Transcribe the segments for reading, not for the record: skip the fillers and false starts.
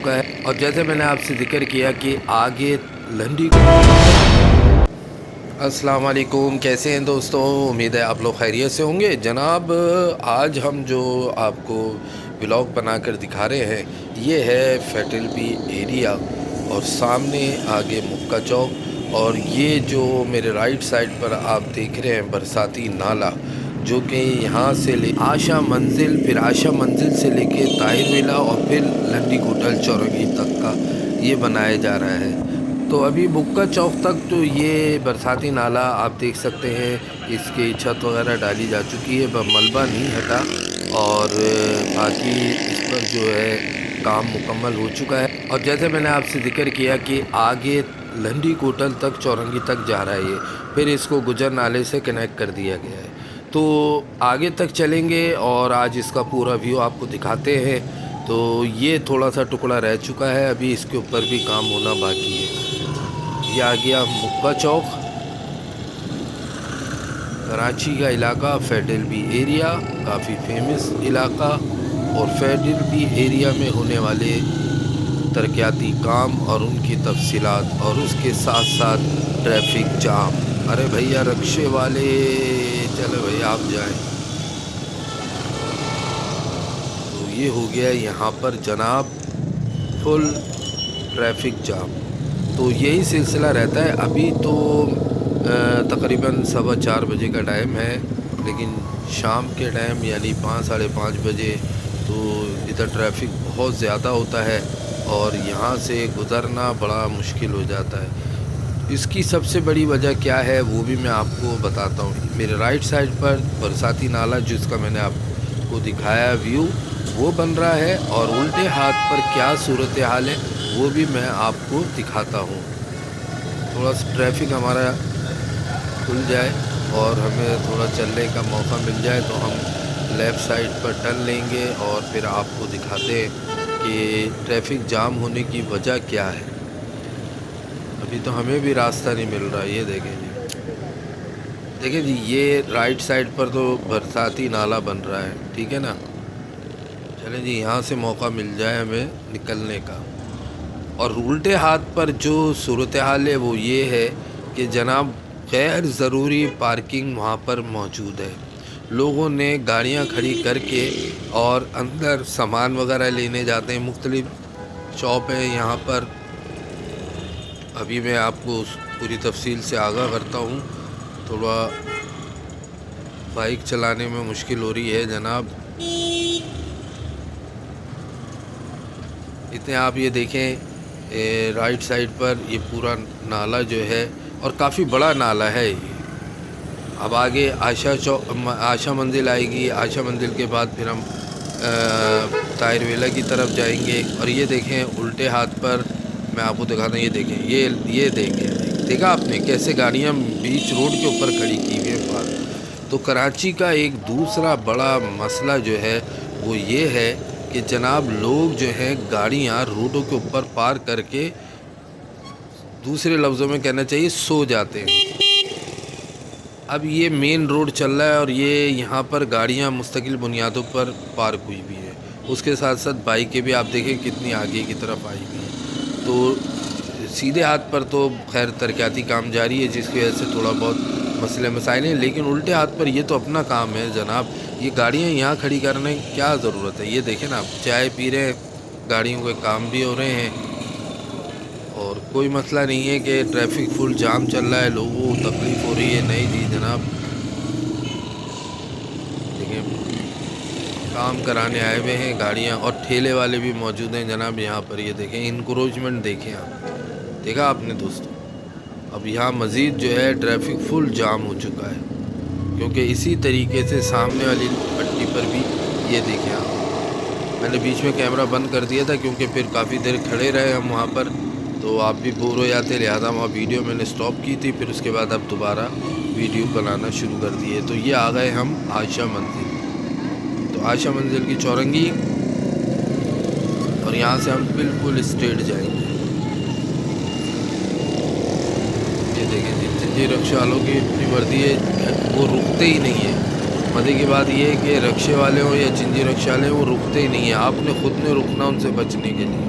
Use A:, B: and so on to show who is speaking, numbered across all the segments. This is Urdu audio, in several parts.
A: ہے اور جیسے میں نے آپ سے ذکر کیا کہ آگے لنڈی السلام علیکم، کیسے ہیں دوستوں؟ امید ہے آپ لوگ خیریت سے ہوں گے جناب۔ آج ہم جو آپ کو ولاگ بنا کر دکھا رہے ہیں یہ ہے فیٹل بی ایریا، اور سامنے آگے مکہ چوک، اور یہ جو میرے رائٹ سائڈ پر آپ دیکھ رہے ہیں برساتی نالا، جو کہ یہاں سے لے آشا منزل، پھر آشا منزل سے لے کے طاہر ویلا اور پھر لنڈی کوٹل چورنگی تک کا یہ بنایا جا رہا ہے۔ تو ابھی مکہ چوک تک تو یہ برساتی نالا آپ دیکھ سکتے ہیں، اس کی چھت وغیرہ ڈالی جا چکی ہے، ملبہ نہیں ہٹا، اور باقی اس پر جو ہے کام مکمل ہو چکا ہے۔ اور جیسے میں نے آپ سے ذکر کیا کہ آگے لنڈی کوٹل تک چورنگی تک جا رہا ہے یہ، پھر اس کو گجر نالے سے کنیکٹ کر دیا گیا ہے۔ تو آگے تک چلیں گے اور آج اس کا پورا ویو آپ کو دکھاتے ہیں۔ تو یہ تھوڑا سا ٹکڑا رہ چکا ہے، ابھی اس کے اوپر بھی کام ہونا باقی ہے۔ یہ آ گیا مکہ چوک، کراچی کا علاقہ، fatal be area coffee famous علاقہ، اور فیٹل بی ایریا میں ہونے والے ترقیاتی کام اور ان کی تفصیلات، اور اس کے ساتھ ساتھ ٹریفک جام۔ ارے بھیا رکشے والے چلو بھائی آپ جائیں۔ تو یہ ہو گیا یہاں پر جناب فل ٹریفک جام۔ تو یہی سلسلہ رہتا ہے۔ ابھی تو تقریباً 4:15 بجے کا ٹائم ہے، لیکن شام کے ٹائم یعنی 5 ساڑھے 5 بجے تو ادھر ٹریفک بہت زیادہ ہوتا ہے، اور یہاں سے گزرنا بڑا مشکل ہو جاتا ہے۔ اس کی سب سے بڑی وجہ کیا ہے وہ بھی میں آپ کو بتاتا ہوں۔ میرے رائٹ سائڈ پر برساتی نالا جس کا میں نے آپ کو دکھایا ویو وہ بن رہا ہے، اور الٹے ہاتھ پر کیا صورتحال ہے وہ بھی میں آپ کو دکھاتا ہوں۔ تھوڑا سا ٹریفک ہمارا کھل جائے اور ہمیں تھوڑا چلنے کا موقع مل جائے تو ہم لیفٹ سائڈ پر ٹرن لیں گے، اور پھر آپ کو دکھاتے ہیں کہ ٹریفک جام ہونے کی وجہ کیا ہے۔ ابھی تو ہمیں بھی راستہ نہیں مل رہا۔ یہ دیکھیں جی، دیکھیں جی، یہ رائٹ سائڈ پر تو برساتی نالا بن رہا ہے، ٹھیک ہے نا۔ چلیں جی، یہاں سے موقع مل جائے ہمیں نکلنے کا۔ اور الٹے ہاتھ پر جو صورتحال ہے وہ یہ ہے کہ جناب غیر ضروری پارکنگ وہاں پر موجود ہے۔ لوگوں نے گاڑیاں کھڑی کر کے اور اندر سامان وغیرہ لینے جاتے ہیں۔ مختلف شاپ ہیں یہاں پر۔ ابھی میں آپ کو پوری تفصیل سے آگاہ کرتا ہوں۔ تھوڑا بائک چلانے میں مشکل ہو رہی ہے جناب۔ اتنے آپ یہ دیکھیں رائٹ سائڈ پر یہ پورا نالا جو ہے، اور کافی بڑا نالا ہے یہ۔ اب آگے آشا منزل آئے گی، آشا منزل کے بعد پھر ہم طاہر ویلا کی طرف جائیں گے۔ اور یہ دیکھیں الٹے ہاتھ پر میں آپ کو دکھاتا ہوں، یہ دیکھیں، یہ دیکھیں، دیکھا آپ نے کیسے گاڑیاں بیچ روڈ کے اوپر کھڑی کی ہوئی ہیں پارک۔ تو کراچی کا ایک دوسرا بڑا مسئلہ جو ہے وہ یہ ہے کہ جناب لوگ جو ہیں گاڑیاں روڈوں کے اوپر پارک کر کے، دوسرے لفظوں میں کہنا چاہیے سو جاتے ہیں۔ اب یہ مین روڈ چل رہا ہے اور یہ یہاں پر گاڑیاں مستقل بنیادوں پر پارک ہوئی بھی ہے۔ اس کے ساتھ ساتھ بائکیں بھی آپ دیکھیں کتنی آگے کی طرف آئی ہوئی ہیں۔ تو سیدھے ہاتھ پر تو خیر ترقیاتی کام جاری ہے، جس کی وجہ سے تھوڑا بہت مسئلے مسائل ہیں، لیکن الٹے ہاتھ پر یہ تو اپنا کام ہے جناب۔ یہ گاڑیاں یہاں کھڑی کرنے کی کیا ضرورت ہے؟ یہ دیکھیں نا، آپ چائے پی رہے ہیں، گاڑیوں کے کام بھی ہو رہے ہیں، اور کوئی مسئلہ نہیں ہے کہ ٹریفک فل جام چل رہا ہے، لوگوں کو تکلیف ہو رہی ہے۔ نہیں جی جناب، دیکھیں کام کرانے آئے ہوئے ہیں گاڑیاں، اور ٹھیلے والے بھی موجود ہیں جناب یہاں پر۔ یہ دیکھیں انکروچمنٹ، دیکھیں آپ، دیکھا آپ نے دوستوں۔ اب یہاں مزید جو ہے ٹریفک فل جام ہو چکا ہے، کیونکہ اسی طریقے سے سامنے والی پٹی پر بھی یہ دیکھیں آپ۔ میں نے بیچ میں کیمرہ بند کر دیا تھا کیونکہ پھر کافی دیر کھڑے رہے ہم وہاں پر، تو آپ بھی بور ہو جاتے، لہٰذا وہاں ویڈیو میں نے سٹاپ کی تھی، پھر اس کے بعد اب دوبارہ ویڈیو بنانا شروع کر دیے۔ تو یہ آ گئے ہم آشا منزل۔ تو آشا منزل کی چورنگی، اور یہاں سے ہم بالکل اسٹریٹ جائیں گے۔ یہ دیکھیں جی، چنجی رکشے والوں کی اتنی وردی ہے، وہ رکتے ہی نہیں ہیں۔ مزے کی بات یہ ہے کہ رکشے والے ہوں یا چنجی رکشے والے ہوں، وہ رکتے ہی نہیں ہیں۔ آپ نے خود نے رکنا ان سے بچنے کے لیے۔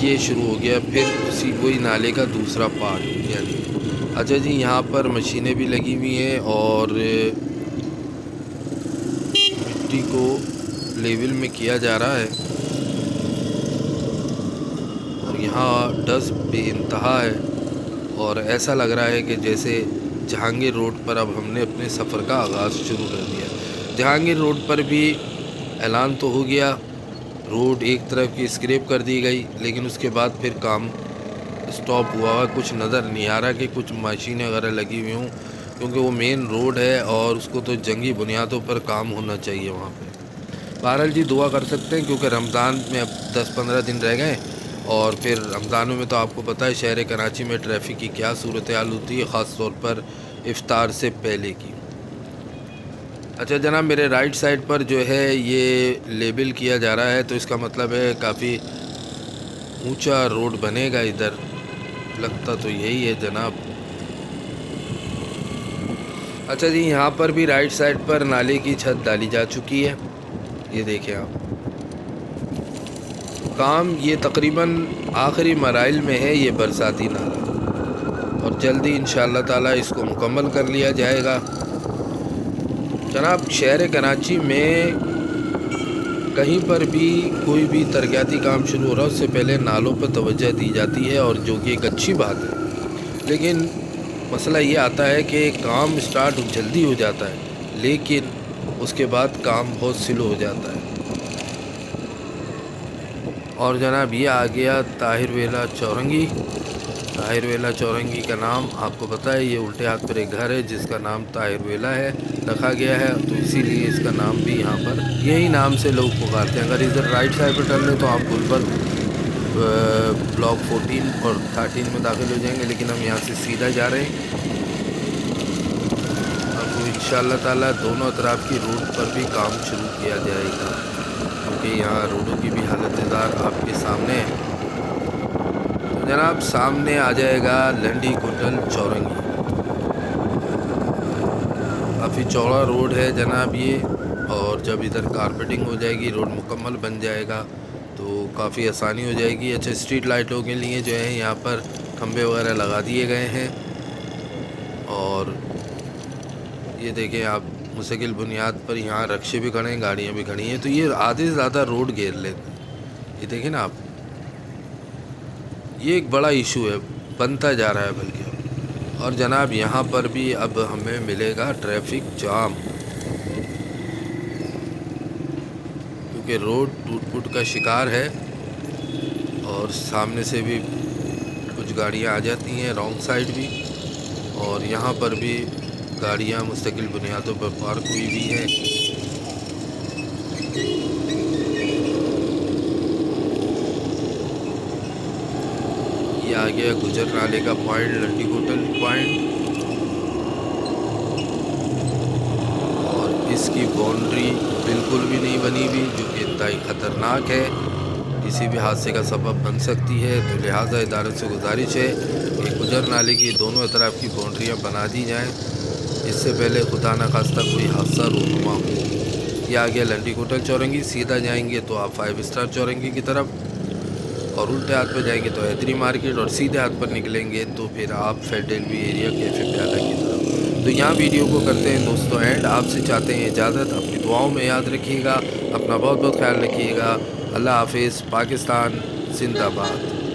A: یہ شروع ہو گیا پھر اسی وہی نالے کا دوسرا پارٹ یعنی. اچھا جی، یہاں پر مشینیں بھی لگی ہوئی ہیں اور مٹی کو لیول میں کیا جا رہا ہے، اور یہاں ڈسٹ بے انتہا ہے، اور ایسا لگ رہا ہے کہ جیسے جہانگیر روڈ پر اب ہم نے اپنے سفر کا آغاز شروع کر دیا. جہانگیر روڈ پر بھی اعلان تو ہو گیا، روڈ ایک طرف کی اسکریپ کر دی گئی، لیکن اس کے بعد پھر کام اسٹاپ ہوا. کچھ نظر نہیں آ رہا کہ کچھ مشینیں وغیرہ لگی ہوئی ہوں، کیونکہ وہ مین روڈ ہے اور اس کو تو جنگی بنیادوں پر کام ہونا چاہیے وہاں پہ. بہرحال جی دعا کر سکتے ہیں، کیونکہ رمضان میں اب 10-15 دن رہ گئے، اور پھر رمضانوں میں تو آپ کو پتہ ہے شہر کراچی میں ٹریفک کی کیا صورتحال ہوتی ہے، خاص طور پر افطار سے پہلے کی. اچھا جناب، میرے رائٹ سائڈ پر جو ہے یہ لیبل کیا جا رہا ہے، تو اس کا مطلب ہے کافی اونچا روڈ بنے گا ادھر، لگتا تو یہی ہے جناب. اچھا جی، یہاں پر بھی رائٹ سائڈ پر نالے کی چھت ڈالی جا چکی ہے، یہ دیکھیں آپ. کام یہ تقریباً آخری مراحل میں ہے، یہ برساتی نالہ، اور جلدی انشاءاللہ تعالی اس کو مکمل کر لیا جائے گا. جناب، شہر کراچی میں کہیں پر بھی کوئی بھی ترقیاتی کام شروع ہو رہا ہے اس سے پہلے نالوں پر توجہ دی جاتی ہے، اور جو کہ ایک اچھی بات ہے. لیکن مسئلہ یہ آتا ہے کہ کام سٹارٹ جلدی ہو جاتا ہے، لیکن اس کے بعد کام بہت سلو ہو جاتا ہے. اور جناب یہ آ گیا طاہر ویلا چورنگی. طاہر ویلا چورنگی کا نام آپ کو پتہ ہے، یہ الٹے ہاتھ پر ایک گھر ہے جس کا نام طاہر ویلا ہے رکھا گیا ہے، تو اسی لیے اس کا نام بھی یہاں پر یہی نام سے لوگ پکارتے ہیں. اگر ادھر رائٹ سائڈ پہ ٹرن لیں تو آپ گلبرگ بلاک 14 اور 13 میں داخل ہو جائیں گے، لیکن ہم یہاں سے سیدھا جا رہے ہیں. اب انشاءاللہ تعالیٰ دونوں اطراف کی روڈ پر بھی کام شروع کیا جائے گا، کیونکہ یہاں روڈوں کی بھی حالت آپ کے سامنے ہے. تو جناب سامنے آ جائے گا لنڈی کوٹل چورنگی. کافی چوڑا روڈ ہے جناب یہ، اور جب ادھر کارپیٹنگ ہو جائے گی، روڈ مکمل بن جائے گا تو کافی آسانی ہو جائے گی. اچھا، اسٹریٹ لائٹوں کے لیے جو ہے یہاں پر کھمبے وغیرہ لگا دیے گئے ہیں، اور یہ دیکھیں آپ مستقل بنیاد پر یہاں رکشے بھی کھڑے ہیں، گاڑیاں بھی کھڑی ہیں، تو یہ آدھے سے زیادہ روڈ گھیر لیتے ہیں. یہ دیکھیں نا آپ، یہ ایک بڑا ایشو ہے، بنتا جا رہا ہے بلکہ. اور جناب یہاں پر بھی اب ہمیں ملے گا ٹریفک جام، کیونکہ روڈ ٹوٹ پھوٹ کا شکار ہے، اور سامنے سے بھی کچھ گاڑیاں آ جاتی ہیں، رانگ سائڈ بھی، اور یہاں پر بھی گاڑیاں مستقل بنیادوں پر پارک ہوئی بھی ہیں. یہ آ گیا گجر نالے کا پوائنٹ، لنڈی کوٹل پوائنٹ، اور اس کی باؤنڈری بالکل بھی نہیں بنی ہوئی، جو کہ انتہائی خطرناک ہے، کسی بھی حادثے کا سبب بن سکتی ہے. تو لہٰذا ادارے سے گزارش ہے کہ گجر نالے کی دونوں اطراف کی باؤنڈریاں بنا دی جائیں، اس سے پہلے خدا نخواستہ کوئی حادثہ رونما ہو. یہ آ گیا لنڈی کوٹل چورنگی. سیدھا جائیں گے تو آپ 5 اسٹار چورنگی کی طرف، اور الٹے ہاتھ پہ جائیں گے تو حیدری مارکیٹ، اور سیدھے ہاتھ پر نکلیں گے تو پھر آپ فیڈرل وی ایریا کیفے پیالہ کی طرف. تو یہاں ویڈیو کو کرتے ہیں دوستوں اینڈ، آپ سے چاہتے ہیں اجازت. اپنی دعاؤں میں یاد رکھیے گا، اپنا بہت بہت خیال رکھیے گا. اللہ حافظ. پاکستان زندہ باد.